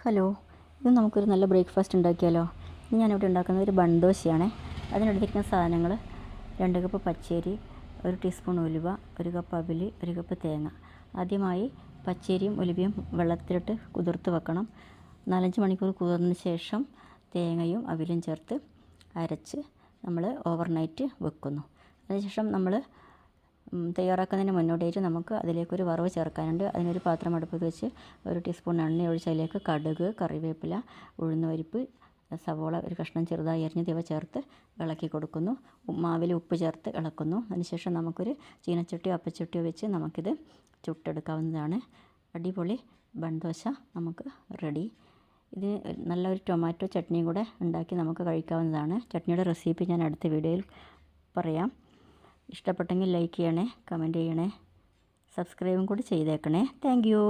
Hello, ഇത് നമുക്കൊരു നല്ല ബ്രേക്ക്ഫാസ്റ്റ് ഉണ്ടാക്കിയാലോ? ഇന്ന് ഞാനിവിടെ ഉണ്ടാക്കുന്നത് ഒരു ബൺ ദോശയാണേ. അതിനെടുത്തിരിക്കുന്ന സാധനങ്ങൾ 2 കപ്പ് പച്ചരി, 1 ടീസ്പൂൺ ഉലുവ, 1 കപ്പ് അവിൽ, 1 കപ്പ് തേങ്ങ. ആദ്യമായി പച്ചരിയും ഉലുവയും വെള്ളത്തിലിട്ട് കുതിർത്ത് വെക്കണം. 4-5 മണിക്കൂർ കുതിർന്നതിന് ശേഷം തേങ്ങയും അവിലും ചേർത്ത് അരച്ച് നമ്മൾ ഓവർനൈറ്റ് വെക്കുന്നു. അതിനുശേഷം നമ്മൾ തയ്യാറാക്കുന്നതിന് മുന്നോടിയായിട്ട് നമുക്ക് അതിലേക്കൊരു വറവ് ചേർക്കാനുണ്ട്. അതിനൊരു പാത്രം അടുപ്പത്ത് വെച്ച് 1 ടീസ്പൂൺ എണ്ണ ഒഴിച്ച് അതിലേക്ക് കടുക്, കറിവേപ്പില, ഉഴുന്നുപരിപ്പ്, സവോള ഒരു കഷ്ണം ചെറുതായി അരിഞ്ഞത് ഇവ ചേർത്ത് ഇളക്കി കൊടുക്കുന്നു. മാവിൽ ഉപ്പ് ചേർത്ത് ഇളക്കുന്നു. അതിനുശേഷം നമുക്കൊരു ചീനച്ചട്ടിയോ അപ്പച്ചട്ടിയോ വെച്ച് നമുക്കിത് ചുട്ടെടുക്കാവുന്നതാണ്. അടിപൊളി ബൺ ദോശ നമുക്ക് റെഡി. ഇത് നല്ലൊരു ടൊമാറ്റോ ചട്നിയും കൂടെ ഉണ്ടാക്കി നമുക്ക് കഴിക്കാവുന്നതാണ്. ചട്നിയുടെ റെസിപ്പി ഞാൻ അടുത്ത വീഡിയോയിൽ പറയാം. ഇഷ്ടപ്പെട്ടെങ്കിൽ ലൈക്ക് ചെയ്യണേ, കമൻറ്റ് ചെയ്യണേ, സബ്സ്ക്രൈബും കൂടി ചെയ്തേക്കണേ. Thank you.